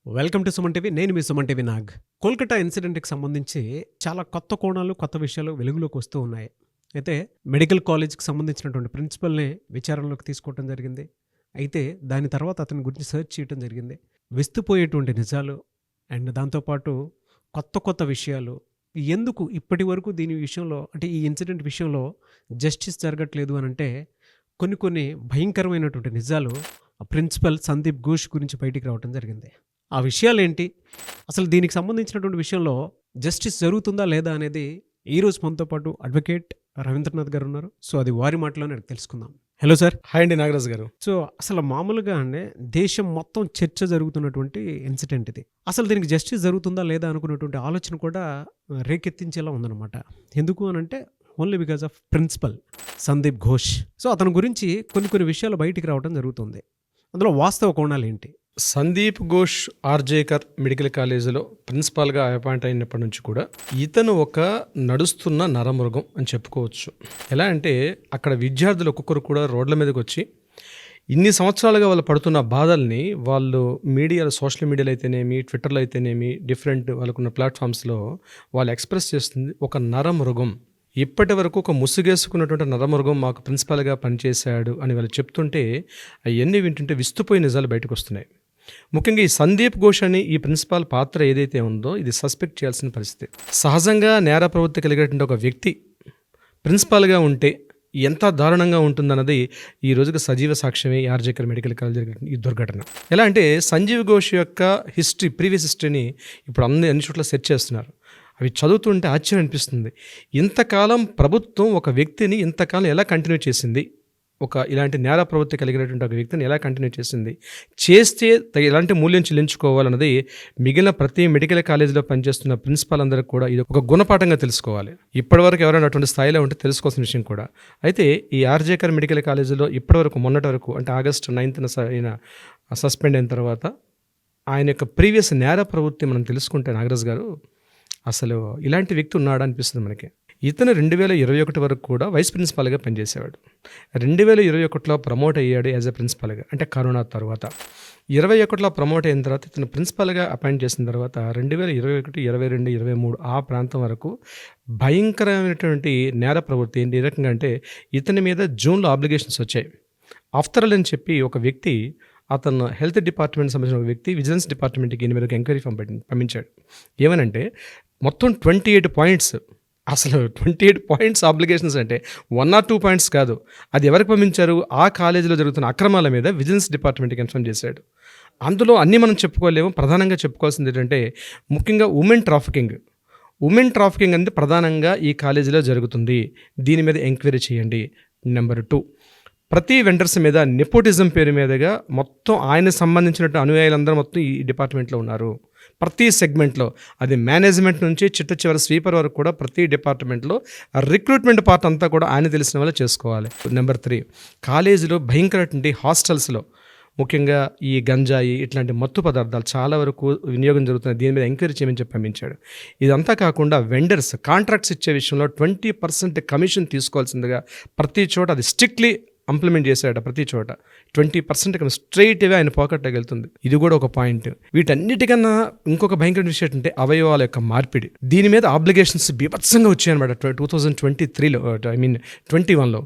Welcome to Suman TV. నేను మీ Suman TV Nag. Kolkata ఇన్సిడెంట్కి సంబంధించి చాలా కొత్త కోణాలు, కొత్త విషయాలు వెలుగులోకి వస్తూ ఉన్నాయి. అయితే మెడికల్ కాలేజ్కి సంబంధించినటువంటి ప్రిన్సిపల్ని విచారణలోకి తీసుకోవడం జరిగింది. అయితే దాని తర్వాత అతని గురించి సెర్చ్ చేయడం జరిగింది. విస్తుపోయేటువంటి నిజాలు అండ్ దాంతోపాటు కొత్త కొత్త విషయాలు, ఎందుకు ఇప్పటి వరకు దీని విషయంలో, అంటే ఈ ఇన్సిడెంట్ విషయంలో జస్టిస్ జరగట్లేదు అని అంటే కొన్ని భయంకరమైనటువంటి నిజాలు ప్రిన్సిపల్ సందీప్ ఘోష్ గురించి బయటికి రావడం జరిగింది. ఆ విషయాలేంటి, అసలు దీనికి సంబంధించినటువంటి విషయంలో జస్టిస్ జరుగుతుందా లేదా అనేది ఈరోజు మనతో పాటు అడ్వకేట్ రవీంద్రనాథ్ గారు ఉన్నారు. సో అది వారి మాటలోనే తెలుసుకుందాం. Hello sir. హాయ్ అండి నాగరాజ్ గారు. సో అసలు మామూలుగా అంటే దేశం మొత్తం చర్చ జరుగుతున్నటువంటి ఇన్సిడెంట్ ఇది. అసలు దీనికి జస్టిస్ జరుగుతుందా లేదా అనుకున్నటువంటి ఆలోచన కూడా రేకెత్తించేలా ఉందన్నమాట. ఎందుకు అని అంటే only because of principal Sandeep Ghosh. So అతని గురించి కొన్ని విషయాలు బయటికి రావడం జరుగుతుంది. అందులో వాస్తవ కోణాలు ఏంటి? సందీప్ ఘోష్ ఆర్జేకర్ మెడికల్ కాలేజీలో ప్రిన్సిపాల్గా అపాయింట్ అయినప్పటి నుంచి కూడా ఇతను ఒక నడుస్తున్న నరమృగం అని చెప్పుకోవచ్చు. ఎలా అంటే అక్కడ విద్యార్థులు ఒక్కొక్కరు కూడా రోడ్ల మీదకి వచ్చి ఇన్ని సంవత్సరాలుగా వాళ్ళు పడుతున్న బాధల్ని వాళ్ళు మీడియాలో, సోషల్ మీడియాలో అయితేనేమి, ట్విట్టర్లో అయితేనేమి, డిఫరెంట్ వాళ్ళకున్న ప్లాట్ఫామ్స్లో వాళ్ళు ఎక్స్ప్రెస్ చేస్తుంది ఒక నరమృగం. ఇప్పటి వరకు ఒక ముసుగేసుకున్నటువంటి నరమృగం మాకు ప్రిన్సిపాల్గా పనిచేశాడు అని వాళ్ళు చెప్తుంటే అవన్నీ వింటుంటే విస్తుపోయి నిజాలు బయటకు వస్తున్నాయి. ముఖ్యంగా ఈ సందీప్ ఘోష్ అని ఈ ప్రిన్సిపాల్ పాత్ర ఏదైతే ఉందో ఇది సస్పెక్ట్ చేయాల్సిన పరిస్థితి. సహజంగా నేర ప్రవృత్తి కలిగేటువంటి ఒక వ్యక్తి ప్రిన్సిపాల్గా ఉంటే ఎంత దారుణంగా ఉంటుందన్నది ఈ రోజుకి సజీవ సాక్ష్యమే ఈ ఆర్జేకర్ మెడికల్ కాలేజ్ జరిగిన ఈ దుర్ఘటన. ఎలా అంటే సంజీవ్ ఘోష్ యొక్క ప్రీవియస్ హిస్టరీని ఇప్పుడు అన్ని చోట్ల సెర్చ్ చేస్తున్నారు. అవి చదువుతుంటే ఆశ్చర్యం అనిపిస్తుంది. ఇంతకాలం ప్రభుత్వం ఒక వ్యక్తిని ఇంతకాలం ఎలా కంటిన్యూ చేసింది, ఇలాంటి నేర ప్రవృత్తి కలిగినటువంటి ఒక వ్యక్తిని ఎలా కంటిన్యూ చేస్తే ఎలాంటి మూల్యం చెల్లించుకోవాలన్నది మిగిలిన ప్రతి మెడికల్ కాలేజీలో పనిచేస్తున్న ప్రిన్సిపాల్ అందరికీ కూడా ఇది ఒక గుణపాఠంగా తెలుసుకోవాలి. ఇప్పటివరకు ఎవరైనా అటువంటి స్థాయిలో ఉంటే తెలుసుకోవాల్సిన విషయం కూడా. అయితే ఈ ఆర్జేకర్ మెడికల్ కాలేజీలో ఇప్పటివరకు మొన్నటి వరకు అంటే ఆగస్టు 9న ఆయన సస్పెండ్ అయిన తర్వాత ఆయన యొక్క ప్రీవియస్ నేర ప్రవృత్తి మనం తెలుసుకుంటే నాగరాజ్ గారు, అసలు ఇలాంటి వ్యక్తి ఉన్నాడా అనిపిస్తుంది మనకి. ఇతను 2021 వరకు కూడా వైస్ ప్రిన్సిపాల్గా పనిచేసేవాడు. 2021లో ప్రమోట్ అయ్యాడు యాజ్ ఎ ప్రిన్సిపాల్గా, అంటే కరోనా తర్వాత. 21లో ప్రమోట్ అయిన తర్వాత ఇతను ప్రిన్సిపాల్గా అపాయింట్ చేసిన తర్వాత 2021, 22, 23 ఆ ప్రాంతం వరకు భయంకరమైనటువంటి నేర ప్రవృత్తి. ఏంటి ఏ రకంగా అంటే ఇతని మీద జూన్లో ఆబ్లిగేషన్స్ వచ్చాయి. ఆఫ్టర్ ఆల్ అని చెప్పి ఒక వ్యక్తి, అతను హెల్త్ డిపార్ట్మెంట్ సంబంధించిన ఒక వ్యక్తి విజిలెన్స్ డిపార్ట్మెంట్కి ఈయన మీద ఒక ఎంక్వైరీ ఫామ్ పంపించాడు. ఏమనంటే మొత్తం 28 పాయింట్స్, అసలు 28 పాయింట్స్ ఆబ్లిగేషన్స్ అంటే 1 or 2 పాయింట్స్ కాదు. అది ఎవరికి పంపించారు? ఆ కాలేజీలో జరుగుతున్న అక్రమాల మీద విజిలెన్స్ డిపార్ట్మెంట్కి ఇన్ఫార్మ్ చేశాడు. అందులో అన్నీ మనం చెప్పుకోలేము. ప్రధానంగా చెప్పుకోవాల్సింది ఏంటంటే ముఖ్యంగా ఉమెన్ ట్రాఫికింగ్ అనేది ప్రధానంగా ఈ కాలేజీలో జరుగుతుంది. దీని మీద ఎంక్వైరీ చేయండి. నెంబర్ 2, ప్రతి వెండర్స్ మీద నెపోటిజం పేరు మీదుగా మొత్తం ఆయన సంబంధించినట్టు అనుయాయులందరూ మొత్తం ఈ డిపార్ట్మెంట్లో ఉన్నారు. ప్రతి సెగ్మెంట్లో, అది మేనేజ్మెంట్ నుంచి చిట్ట చివరి స్వీపర్ వరకు కూడా ప్రతి డిపార్ట్మెంట్లో రిక్రూట్మెంట్ పార్ట్ అంతా కూడా ఆయన తెలిసిన వాళ్ళు చేసుకోవాలి. నెంబర్ 3, కాలేజీలో భయంకరటువంటి హాస్టల్స్లో ముఖ్యంగా ఈ గంజాయి ఇట్లాంటి మత్తు పదార్థాలు చాలా వరకు వినియోగం జరుగుతుంది. దీని మీద ఎంక్వైరీ చేయమని చెప్పి పంపించాడు. ఇదంతా కాకుండా వెండర్స్ కాంట్రాక్ట్స్ ఇచ్చే విషయంలో 20% కమిషన్ తీసుకోవాల్సిందిగా ప్రతి చోట అది స్ట్రిక్ట్లీ ఇంప్లిమెంట్ చేశాడు. ప్రతి చోట 20% స్ట్రైట్ అవే ఆయన పాకెట్లోకి వెళ్తుంది. ఇది కూడా ఒక పాయింట్. వీటన్నిటికన్నా ఇంకొక భయంకర విషయం ఏంటంటే అవయవాల యొక్క మార్పిడి. దీని మీద ఆబ్లిగేషన్స్ బీభత్సంగా వచ్చాయన్నమాట. 2023లో 21లో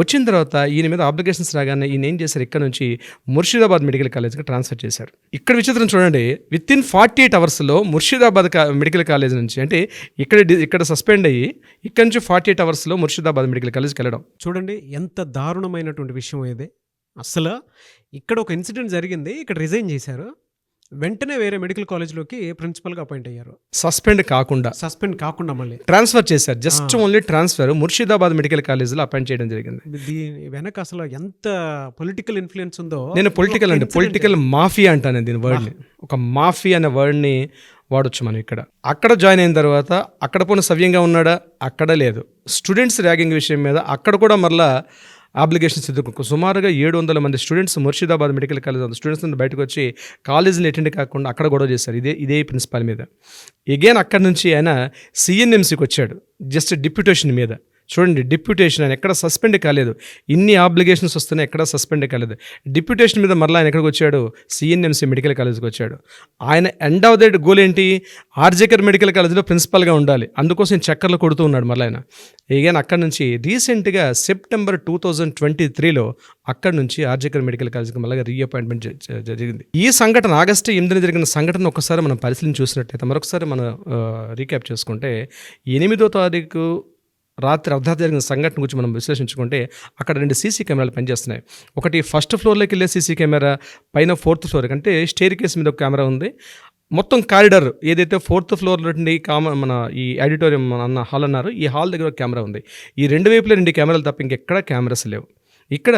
వచ్చిన తర్వాత ఈయన మీద ఆబ్లిగేషన్స్ రాగానే ఈయన ఏం చేశారు, ఇక్కడ నుంచి ముర్షిదాబాద్ మెడికల్ కాలేజ్కి ట్రాన్స్ఫర్ చేశారు. ఇక్కడ విచిత్రం చూడండి, వితిన్ 48 అవర్స్లో ముర్షిదాబాద్ మెడికల్ కాలేజ్ నుంచి, అంటే ఇక్కడ సస్పెండ్ అయ్యి ఇక్కడ నుంచి 48 అవర్స్లో ముర్షిదాబాద్ మెడికల్ కాలేజ్కి వెళ్ళడం. చూడండి ఎంత దారుణమైనటువంటి విషయం ఇది. అసలు ఇక్కడ ఒక ఇన్సిడెంట్ జరిగింది, ఇక్కడ రిజైన్ చేశారు, వెంటనే వేరే మెడికల్ కాలేజ్లోకి ప్రిన్సిపల్గా అపాయింట్ అయ్యారు. సస్పెండ్ కాకుండా మళ్ళీ ట్రాన్స్ఫర్ చేశారు. Just only transfer Murshidabad medical కాలేజ్లో అపాయింట్ చేయడం జరిగింది. దీని వెనక అసలు ఎంత పొలిటికల్ ఇన్ఫ్లుయెన్స్ ఉందో. నేను పొలిటికల్ మాఫియా అంటాను దీని వర్డ్ని. ఒక మాఫియా అనే వర్డ్ని వాడొచ్చు మనం ఇక్కడ. అక్కడ జాయిన్ అయిన తర్వాత అక్కడ పోనీ సవ్యంగా ఉన్నాడా? అక్కడ లేదు. స్టూడెంట్స్ ర్యాగింగ్ విషయం మీద అక్కడ కూడా మరలా అప్లికేషన్స్ ఎదుర్కొ సుమారుగా 700 మంది students Murshidabad medical college students బయటకు వచ్చి కాలేజీని అటెండ్ కాకుండా అక్కడ గొడవ చేశారు ఇదే ప్రిన్సిపాల్ మీద. అగైన్ అక్కడ నుంచి ఆయన సిఎన్ఎంసీకి వచ్చాడు జస్ట్ డిప్యూటేషన్ మీద. చూడండి, డిప్యూటేషన్ ఆయన ఎక్కడ సస్పెండ్ కాలేదు. ఇన్ని ఆబ్లిగేషన్స్ వస్తున్నాయి, ఎక్కడ సస్పెండ్ కాలేదు. డిప్యూటేషన్ మీద మరలా ఆయన ఎక్కడికి వచ్చాడు? సిఎన్ఎంసి మెడికల్ కాలేజ్కి వచ్చాడు. ఆయన ఎండ్ ఆఫ్ ద గోల్ ఏంటి? ఆర్జేకర్ మెడికల్ కాలేజ్లో ప్రిన్సిపల్గా ఉండాలి. అందుకోసం చక్కర్లు కొడుతూ ఉన్నాడు మరలా ఆయన. again అక్కడి నుంచి రీసెంట్గా సెప్టెంబర్ 2023లో అక్కడి నుంచి ఆర్జేకర్ మెడికల్ కాలేజ్కి మళ్ళీ రీఅపాయింట్మెంట్ జరిగింది. ఈ సంఘటన ఆగస్టు 8న జరిగిన సంఘటన ఒకసారి మనం పరిశీలన చూసినట్టయితే, మరొకసారి మనం రీక్యాప్ చేసుకుంటే, 8వ తారీఖు రాత్రి అర్ధరాత్రి జరిగిన సంఘటన గురించి మనం విశ్లేషించుకుంటే అక్కడ 2 సీసీ కెమెరాలు పనిచేస్తున్నాయి. ఒకటి ఫస్ట్ ఫ్లోర్లోకి వెళ్ళే సీసీ కెమెరా, పైన 4th ఫ్లోర్ అంటే స్టేర్ కేస్ మీద ఒక కెమెరా ఉంది. మొత్తం కారిడార్ ఏదైతే 4th ఫ్లోర్ నుండి మన ఈ ఆడిటోరియం అన్న హాల్ అన్నారు, ఈ హాల్ దగ్గర ఒక కెమెరా ఉంది. ఈ 2 వైపులా 2 కెమెరాలు తప్ప ఇంకెక్కడా కెమెరాస్ లేవు. ఇక్కడ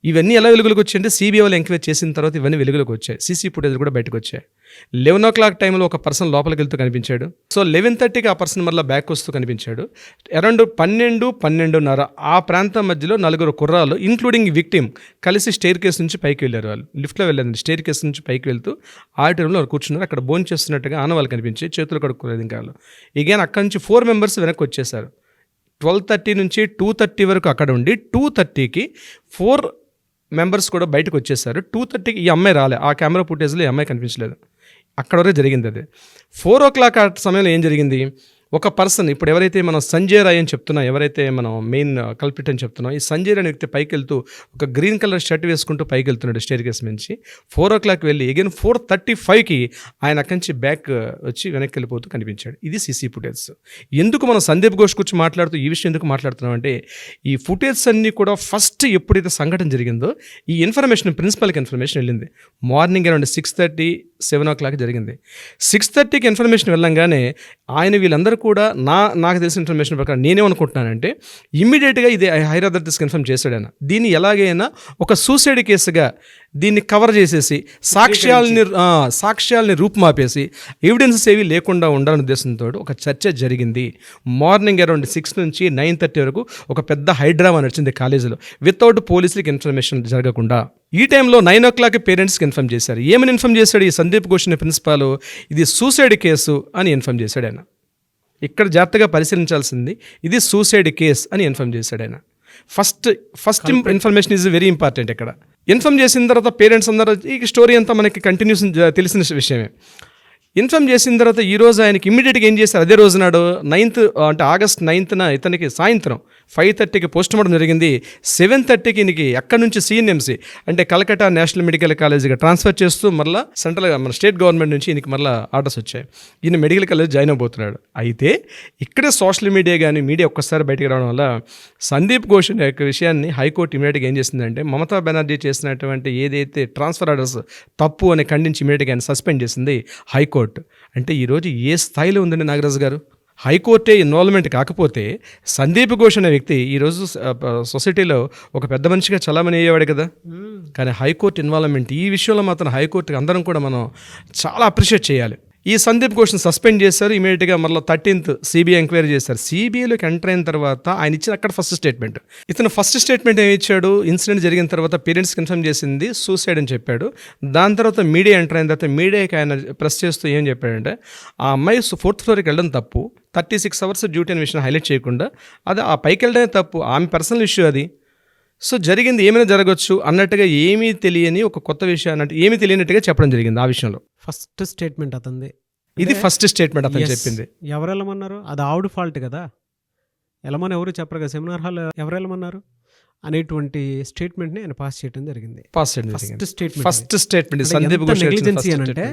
ఇవన్నీ ఎలా వెలుగులోకి వచ్చాయంటే, సిబిఐ వాళ్ళు ఎంక్వైరీ చేసిన తర్వాత ఇవన్నీ వెలుగులోకి వచ్చాయి. సీసీ ఫుటేజ్ కూడా బయటకు వచ్చాయి. 11 o'clock టైంలో ఒక పర్సన్ లోపలికి వెళ్తూ కనిపించాడు. సో 11:30కి ఆ పర్సన్ మళ్ళీ బ్యాక్ వస్తూ కనిపించాడు. అరౌండ్ 12-12:30 ఆ ప్రాంతం మధ్యలో 4 కుర్రాలు ఇంక్లూడింగ్ విక్టిమ్ కలిసి స్టేర్ కేస్ నుంచి పైకి వెళ్ళారు. వాళ్ళు లిఫ్ట్లో వెళ్ళారు. స్టేర్ కేస్ నుంచి పైకి వెళ్తూ ఆడిటోరియంలో వాళ్ళు కూర్చున్నారు. అక్కడ భోజనం చేస్తున్నట్టుగా ఆనవాళ్ళు కనిపించి చేతులు కడుక్కోలేదు ఇంకా వాళ్ళు. ఇగైన్ అక్కడి నుంచి 4 members వెనక్కి వచ్చేసారు. 12:30 నుంచి 2:30 వరకు అక్కడ ఉండి 2:30కి 4 members కూడా బయటకు వచ్చేసారు. 2:30కి ఈ అమ్మాయి రాలే. ఆ కెమెరా ఫుటేజ్లో ఈ అమ్మాయి కనిపించలేదు. అక్కడ వరకు జరిగింది అది. 4 o'clock ఆ సమయంలో ఏం జరిగింది? ఒక పర్సన్, ఇప్పుడు ఎవరైతే మనం సంజయ్ రాయ్ అని చెప్తున్నాం, ఎవరైతే మనం మెయిన్ కల్పిట్ అని చెప్తున్నాం, ఈ సంజయ్ రాయ్ అనే వ్యక్తి పైకి వెళ్తూ ఒక గ్రీన్ కలర్ షర్ట్ వేసుకుంటూ పైకి వెళ్తున్నాడు స్టేర్ కేస్ నుంచి. 4 o'clock వెళ్ళి అగైన్ 4:35కి ఆయన అక్కడి నుంచి బ్యాక్ వచ్చి వెనక్కి వెళ్ళిపోతూ కనిపించాడు. ఇది సీసీ ఫుటేజ్. ఎందుకు మనం సందీప్ ఘోష్ గురించి మాట్లాడుతూ ఈ విషయం ఎందుకు మాట్లాడుతున్నాం అంటే, ఈ ఫుటేజ్ అన్నీ కూడా ఫస్ట్ ఎప్పుడైతే సంఘటన జరిగిందో ఈ ఇన్ఫర్మేషన్ ప్రిన్సిపల్కి ఇన్ఫర్మేషన్ వెళ్ళింది. మార్నింగ్ అరౌండ్ 6:30, 7 o'clock జరిగింది. 6:30కి ఇన్ఫర్మేషన్ వెళ్ళంగానే ఆయన వీళ్ళందరూ కూడా నాకు తెలిసిన ఇన్ఫర్మేషన్ ప్రకారం నేనేమనుకుంటున్నానంటే, ఇమ్మీడియట్గా ఇది హైదరాబాద్ ఇన్ఫార్మ్ చేశాడు ఆయన. దీన్ని ఎలాగైనా ఒక సూసైడ్ కేసుగా దీన్ని కవర్ చేసేసి సాక్ష్యాలని రూపుమాపేసి ఎవిడెన్సెస్ ఏవి లేకుండా ఉండాలనే ఉద్దేశంతో ఒక చర్చ జరిగింది. మార్నింగ్ అరౌండ్ 6 నుంచి 9:30 వరకు ఒక పెద్ద హైడ్రామా నడిచింది కాలేజీలో, వితౌట్ పోలీసులకి ఇన్ఫర్మేషన్ జరగకుండా. ఈ టైంలో 9 o'clock పేరెంట్స్కి ఇన్ఫార్మ్ చేశారు. ఏమని ఇన్ఫార్మ్ చేశాడు ఈ సందీప్ ఘోష్ అనే ప్రిన్సిపాల్? ఇది సూసైడ్ కేసు అని ఇన్ఫార్మ్ చేశాడు ఆయన. ఇక్కడ జాగ్రత్తగా పరిశీలించాల్సింది, ఇది సూసైడ్ కేస్ అని ఇన్ఫార్మ్ చేశాడు ఆయన. First information is very important. ఇక్కడ ఇన్ఫార్మ్ చేసిన తర్వాత పేరెంట్స్ అందరూ, ఈ స్టోరీ అంతా మనకి కంటిన్యూస్ తెలిసిన విషయమే. ఇన్ఫార్మ్ చేసిన తర్వాత ఈరోజు ఆయనకి ఇమ్మీడియట్గా ఏం చేశారు, అదే రోజు నాడు 9th అంటే ఆగస్ట్ 9న ఇతనికి సాయంత్రం 5:30కి పోస్ట్ మార్టం జరిగింది. 7:30కి ఈయనకి అక్కడి నుంచి సిఎన్ఎంసి అంటే కలకట్టా నేషనల్ మెడికల్ కాలేజ్గా ట్రాన్స్ఫర్ చేస్తూ మళ్ళీ సెంట్రల్ మన స్టేట్ గవర్నమెంట్ నుంచి ఈయనకి మళ్ళీ ఆర్డర్స్ వచ్చాయి. ఈయన మెడికల్ కాలేజ్ జాయిన్ అవబోతున్నాడు. అయితే ఇక్కడే సోషల్ మీడియా కానీ మీడియా ఒక్కసారి బయటకు రావడం వల్ల సందీప్ ఘోష్ యొక్క విషయాన్ని హైకోర్టు ఇమీడియట్గా ఏం చేసిందంటే, మమతా బెనర్జీ చేసినటువంటి ఏదైతే ట్రాన్స్ఫర్ ఆర్డర్స్ తప్పు అని ఖండించి ఇమీడియట్గా ఆయన సస్పెండ్ చేసింది హైకోర్టు. అంటే ఈరోజు ఏ స్థాయిలో ఉందండి నాగరాజు గారు? హైకోర్టే ఇన్వాల్వ్మెంట్ కాకపోతే సందీప్ ఘోష్ అనే వ్యక్తి ఈరోజు సొసైటీలో ఒక పెద్ద మనిషిగా చలామణి అయ్యేవాడు కదా. కానీ హైకోర్టు ఇన్వాల్వ్మెంట్ ఈ విషయంలో మాత్రం హైకోర్టుకి అందరం కూడా మనం చాలా అప్రిషియేట్ చేయాలి. ఈ సందీప్ ఘోష్ని సస్పెండ్ చేశారు. ఇమీడియట్గా మళ్ళీ 13th సిబిఐ ఎంక్వైరీ చేశారు. సిబిఐలోకి ఎంటర్ అయిన తర్వాత ఆయన ఇచ్చిన అక్కడ ఫస్ట్ స్టేట్మెంట్, ఇతను ఫస్ట్ స్టేట్మెంట్ ఏమి ఇచ్చాడు, ఇన్సిడెంట్ జరిగిన తర్వాత పేరెంట్స్కి ఇన్ఫార్మ్ చేసింది సూసైడ్ అని చెప్పాడు. దాని తర్వాత మీడియా ఎంటర్ అయిన తర్వాత మీడియాకి ఆయన ప్రెస్ చేస్తూ ఏం చెప్పాడంటే, ఆ అమ్మాయి 4th ఫ్లోర్కి వెళ్ళడం తప్పు, 36 hours డ్యూటీ అనే విషయం హైలైట్ చేయకుండా అది ఆ పైకి వెళ్ళడమే తప్పు, ఆమె పర్సనల్ ఇష్యూ అది. సో జరిగింది ఏమైనా జరగవచ్చు అన్నట్టుగా ఏమీ తెలియని ఒక కొత్త విషయం అన్నట్టు ఏమీ తెలియనట్టుగా చెప్పడం జరిగింది ఆ విషయంలో. ఫస్ట్ స్టేట్మెంట్ అతనిది. ఇది ఫస్ట్ స్టేట్మెంట్ అతను చెప్పింది. ఎవరు వెళ్ళమన్నారు? అది ఆవిడ ఫాల్ట్ కదా, వెళ్ళమని ఎవరు చెప్పరు కదా, సెమినార్ హాల్ ఎవరు వెళ్ళమన్నారు అనేటువంటి స్టేట్మెంట్ని ఆయన పాస్ చేయడం జరిగింది. First statement Sandeep Ghosh negligence అంటే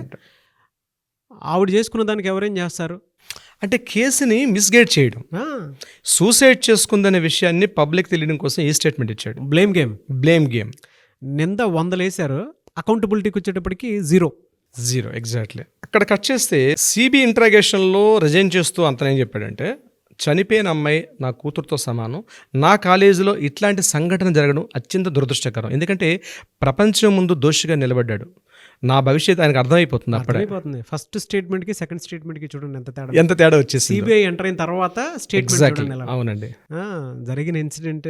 ఆవిడ చేసుకున్న దానికి ఎవరేం చేస్తారు అంటే కేసుని మిస్గైడ్ చేయడం, సూసైడ్ చేసుకుందనే విషయాన్ని పబ్లిక్ తెలియడం కోసం ఈ స్టేట్మెంట్ ఇచ్చాడు. బ్లేమ్ గేమ్ నింద 100 వేశారు, అకౌంటబిలిటీకి వచ్చేటప్పటికి 0 ఎగ్జాక్ట్లీ. అక్కడ కట్ చేస్తే సిబి ఇంట్రాగేషన్లో రిజైన్ చేస్తూ అంతనేం చెప్పాడంటే, చనిపోయిన అమ్మాయి నా కూతురుతో సమానం, నా కాలేజీలో ఇట్లాంటి సంఘటన జరగడం అత్యంత దురదృష్టకరం, ఎందుకంటే ప్రపంచం ముందు దోషిగా నిలబడ్డాడు, నా భవిష్యత్తు ఆయనకు అర్థమైపోతుంది. అప్పుడే ఫస్ట్ స్టేట్మెంట్కి సెకండ్ స్టేట్మెంట్కి చూడండి ఎంత తేడా వచ్చేసి. సిబిఐ ఎంటర్ అయిన తర్వాత స్టేట్మెంట్. అవునండి, జరిగిన ఇన్సిడెంట్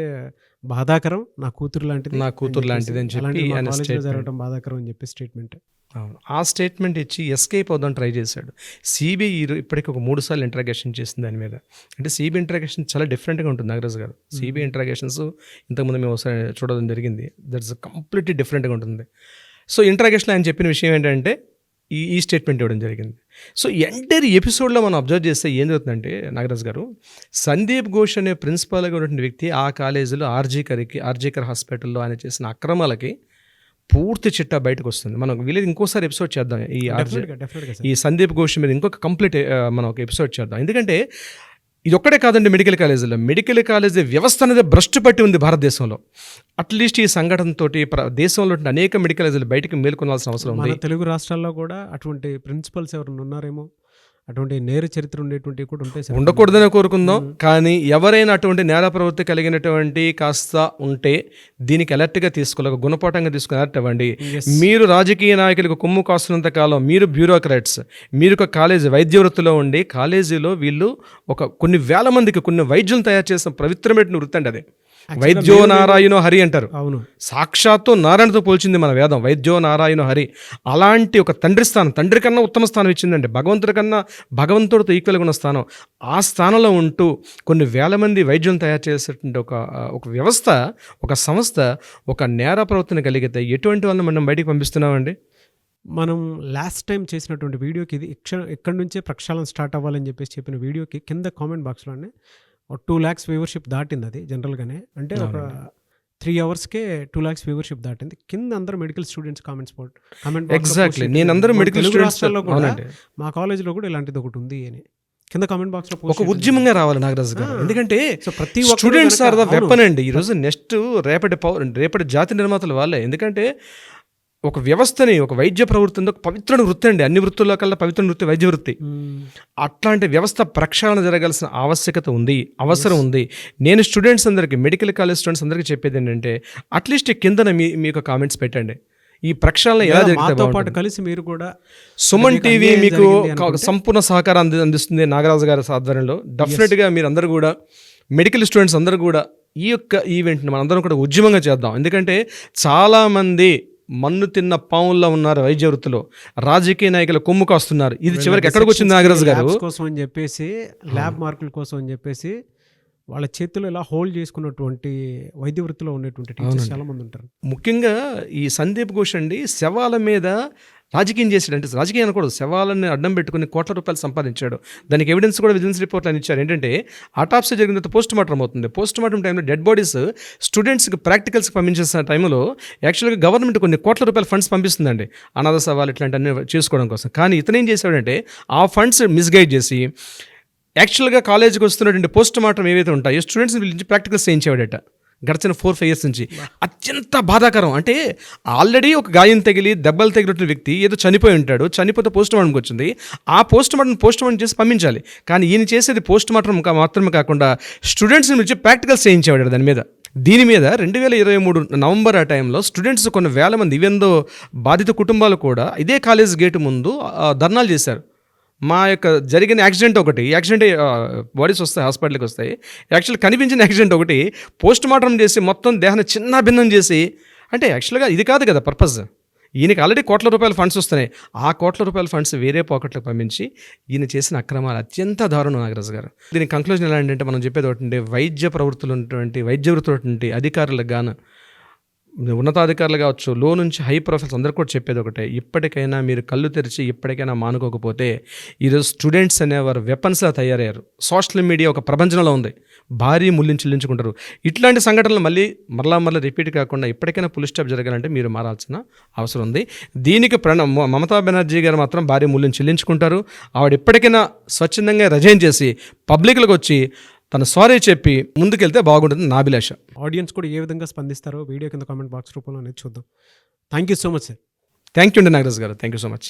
బాధాకరం, నా కూతురు లాంటిది, నా కూతురు లాంటిది అని చెప్పి అలాంటిది మా ఆయన కాలేజీలో స్టేట్మెంట్. జరగడం బాధాకరం అని చెప్పి స్టేట్మెంట్. అవును, ఆ స్టేట్మెంట్ ఇచ్చి ఎస్కేప్ అవుదాం ట్రై చేశాడు. సిబిఐ ఇప్పటికి ఒక 3 సార్లు ఇంట్రాగేషన్ చేసింది దాని మీద. అంటే సిబిఐ ఇంట్రాగేషన్ చాలా డిఫరెంట్గా ఉంటుంది నాగరాజు గారు. సిబిఐ ఇంట్రాగేషన్స్ ఇంతకుముందు మేము ఒకసారి చూడడం జరిగింది. దట్స్ కంప్లీట్లీ డిఫరెంట్గా ఉంటుంది. సో ఇంట్రాగేషన్లో ఆయన చెప్పిన విషయం ఏంటంటే ఈ స్టేట్మెంట్ ఇవ్వడం జరిగింది. సో ఎంటైర్ ఎపిసోడ్లో మనం అబ్జర్వ్ చేస్తే ఏం జరుగుతుందంటే నాగరాజు గారు, సందీప్ ఘోష్ అనే ప్రిన్సిపాల్గా ఉన్నటువంటి వ్యక్తి ఆ కాలేజీలో ఆర్జీకర్ హాస్పిటల్లో ఆయన చేసిన అక్రమాలకి పూర్తి చిట్టా బయటకు వస్తుంది. మనం వీలేదు ఇంకోసారి ఎపిసోడ్ చేద్దాం ఈ సందీప్ ఘోష్ మీద, ఇంకొక కంప్లీట్ మనం ఒక ఎపిసోడ్ చేద్దాం. ఎందుకంటే ఇది ఒక్కడే కాదండి, మెడికల్ కాలేజీ వ్యవస్థ అనేది భ్రష్టు పట్టి ఉంది భారతదేశంలో. అట్లీస్ట్ ఈ సంఘటనతో దేశంలో అనేక మెడికల్ కాలేజీలు బయటకు మేల్కొనాల్సిన అవసరం ఉంది. మన తెలుగు రాష్ట్రాల్లో కూడా అటువంటి ప్రిన్సిపల్స్ ఎవరైనా ఉన్నారేమో, అటువంటి నేర చరిత్ర ఉండేటువంటి కూడా ఉంటాయి. ఉండకూడదనే కోరుకుందాం. కానీ ఎవరైనా అటువంటి నేర ప్రవృత్తి కలిగినటువంటి కాస్త ఉంటే దీనికి అలర్ట్గా తీసుకోవాలి, ఒక గుణపాఠంగా తీసుకుని అలర్ట్ అవ్వండి. మీరు రాజకీయ నాయకులకు కొమ్ము కాస్తున్నంత కాలం మీరు బ్యూరోక్రాట్స్, మీరు ఒక కాలేజీ వైద్య వృత్తిలో ఉండి కాలేజీలో వీళ్ళు కొన్ని వేల మందికి కొన్ని వైద్యులను తయారు చేసిన పవిత్రమైన వృత్తి అండి అది. వైద్యో నారాయణో హరి అంటారు. అవును, సాక్షాత్తు నారాయణతో పోల్చింది మన వేదం, వైద్యో నారాయణో హరి. అలాంటి ఒక తండ్రి కన్నా ఉత్తమ స్థానం ఇచ్చిందండి. భగవంతుడితో ఈక్వల్గా ఉన్న స్థానం. ఆ స్థానంలో ఉంటూ కొన్ని వేల మంది వైద్యులను తయారు చేసేటువంటి ఒక వ్యవస్థ, ఒక సంస్థ ఒక నేర ప్రవర్తన కలిగితే ఎటువంటి వాళ్ళని మనం బయటికి పంపిస్తున్నామండి? మనం లాస్ట్ టైం చేసినటువంటి వీడియోకి ఇది ఇక్కడి నుంచే ప్రక్షాళన స్టార్ట్ అవ్వాలని చెప్పిన వీడియోకి కింద కామెంట్ బాక్స్లోనే 2 lakhs వ్యూవర్షిప్ దాటింది. అది జనరల్గానే అంటే ఒక 3 అవర్స్కే 2 lakhs వ్యూవర్షిప్ దాటింది. కింద అందరూ మెడికల్ స్టూడెంట్స్ కామెంట్ ఎగ్జాక్ట్లీ నేను అందరూ మెడికల్ స్టూడెంట్స్ మా కాలేజీలో కూడా ఇలాంటిది ఒకటి ఉంది అని కింద కామెంట్ బాక్స్ లో ఒక ఉద్యమంగా రావాలి నాగరాజు గారు. ఎందుకంటే ప్రతి స్టూడెంట్స్ ఆర్ ద వెపన్ అండి. ఈరోజు నెక్స్ట్ రేపటి జాతి నిర్మాతలు వాళ్ళే. ఎందుకంటే ఒక వ్యవస్థని, ఒక వైద్య ప్రవృత్తి ఒక పవిత్ర వృత్తి అండి. అన్ని వృత్తుల్లో కల్లా పవిత్ర వృత్తి వైద్య వృత్తి. అట్లాంటి వ్యవస్థ ప్రక్షాళన జరగాల్సిన ఆవశ్యకత ఉంది, అవసరం ఉంది. నేను స్టూడెంట్స్ అందరికీ, మెడికల్ కాలేజ్ స్టూడెంట్స్ అందరికీ చెప్పేది ఏంటంటే అట్లీస్ట్ కిందన మీకు కామెంట్స్ పెట్టండి. ఈ ప్రక్షాళన ఎలా జరుగుతుంది కలిసి మీరు కూడా సుమన్ టీవీ మీకు సంపూర్ణ సహకారం అందిస్తుంది నాగరాజు గారి ఆధ్వర్యంలో. డెఫినెట్గా మీరు అందరూ కూడా, మెడికల్ స్టూడెంట్స్ అందరూ కూడా ఈ యొక్క ఈవెంట్ని మనందరం కూడా ఉద్యమంగా చేద్దాం. ఎందుకంటే చాలామంది మన్ను తిన్న పావుల్లో ఉన్నారు వైద్య వృత్తిలో, రాజకీయ నాయకులు కొమ్ము కాస్తున్నారు. ఇది చివరికి ఎక్కడికి వచ్చింది నాగరాజు గారు? కోసం అని చెప్పేసి, ల్యాబ్ మార్కుల కోసం అని చెప్పేసి వాళ్ళ చేతిలో ఇలా హోల్డ్ చేసుకున్నటువంటి వైద్య వృత్తిలో ఉన్నటువంటి టీచర్స్ చాలా మంది ఉంటారు. ముఖ్యంగా ఈ సందీప్ ఘోష్ అండి శవాల మీద రాజకీయం చేశాడు. అంటే రాజకీయం అనకూడదు, శవాలని అడ్డం పెట్టుకుని కోట్ల రూపాయలు సంపాదించాడు. దానికి ఎవిడెన్స్ కూడా విజిలెన్స్ రిపోర్ట్లు అని ఇచ్చారు. ఏంటంటే ఆటాప్సీ జరిగిన తర్వాత పోస్ట్ మార్టం అవుతుంది. పోస్ట్ మార్టం టైంలో డెడ్ బాడీస్ స్టూడెంట్స్కి ప్రాక్టికల్స్కి పంపించేసిన టైంలో యాక్చువల్గా గవర్నమెంట్ కొన్ని కోట్ల రూపాయల ఫండ్స్ పంపిస్తుందండి అనాథ సవాలు ఇట్లాంటివన్నీ చేసుకోవడం కోసం. కానీ ఇతను ఏం చేశాడంటే ఆ ఫండ్స్ మిస్గైడ్ చేసి యాక్చువల్గా కాలేజీకి వస్తున్నటువంటి పోస్ట్ మార్టం ఏవైతే ఉంటాయో స్టూడెంట్స్ని పిలిచి ప్రాక్టికల్స్ చేయించేవాడట. గడిచిన 4-5 years నుంచి. అత్యంత బాధాకరం. అంటే ఆల్రెడీ ఒక గాయం తగిలి దెబ్బలు తగిలిన వ్యక్తి ఏదో చనిపోయి ఉంటాడు, చనిపోతే పోస్ట్ మార్టంకి వచ్చింది. ఆ పోస్ట్ మార్టం చేసి పంపించాలి. కానీ ఈయన చేసేది పోస్ట్ మార్టం మాత్రమే కాకుండా స్టూడెంట్స్ని పిలిచి ప్రాక్టికల్స్ చేయించేవాడు దాని మీద. దీని మీద 2023 నవంబర్ ఆ టైంలో స్టూడెంట్స్ కొన్ని వేల మంది, ఈవెందో బాధిత కుటుంబాలు కూడా ఇదే కాలేజ్ గేటు ముందు ధర్నాలు చేశారు. మా యొక్క జరిగిన యాక్సిడెంట్ బాడీస్ వస్తాయి, హాస్పిటల్కి వస్తాయి. యాక్చువల్ కనిపించిన యాక్సిడెంట్ ఒకటి పోస్ట్ మార్టం చేసి మొత్తం దేహాన్ని చిన్న భిన్నం చేసి, అంటే యాక్చువల్గా ఇది కాదు కదా పర్పస్. ఈయనకి ఆల్రెడీ కోట్ల రూపాయల ఫండ్స్ వస్తున్నాయి. ఆ కోట్ల రూపాయల ఫండ్స్ వేరే పాకెట్లకు పంపించి ఈయన చేసిన అక్రమాలు అత్యంత దారుణం నాగరాజు గారు. దీని కంక్లూజన్ ఎలా అంటే మనం చెప్పేది ఒకటి, వైద్య ప్రవృత్తులు ఉన్నటువంటి వైద్య వృత్తులు అధికారులకు గాను, ఉన్నతాధికారులు కావచ్చు, లో నుంచి హై ప్రొఫైల్స్ అందరూ కూడా చెప్పేది ఒకటే, ఇప్పటికైనా మీరు కళ్ళు తెరిచి ఇప్పటికైనా మానుకోకపోతే ఈరోజు స్టూడెంట్స్ అనేవారు వెపన్స్గా తయారయ్యారు. సోషల్ మీడియా ఒక ప్రపంచంలో ఉంది, భారీ మూల్యం చెల్లించుకుంటారు. ఇట్లాంటి సంఘటనలు మరలా రిపీట్ కాకుండా ఇప్పటికైనా ఫుల్ స్టాప్ జరగాలంటే మీరు మారాల్సిన అవసరం ఉంది. దీనికి మమతా బెనర్జీ గారు మాత్రం భారీ మూల్యం చెల్లించుకుంటారు. ఆవిడ ఇప్పటికైనా స్వచ్ఛందంగా రిజైన్ చేసి పబ్లిక్లకు వచ్చి తన సారీ చెప్పి ముందుకెళ్తే బాగుంటుంది నా అభిలాష. ఆడియన్స్ కూడా ఏ విధంగా స్పందిస్తారో వీడియో కింద కామెంట్ బాక్స్ రూపంలో అనేది చూద్దాం. Thank you so much sir. Thank you అండి నాగరాజు గారు. Thank you so much.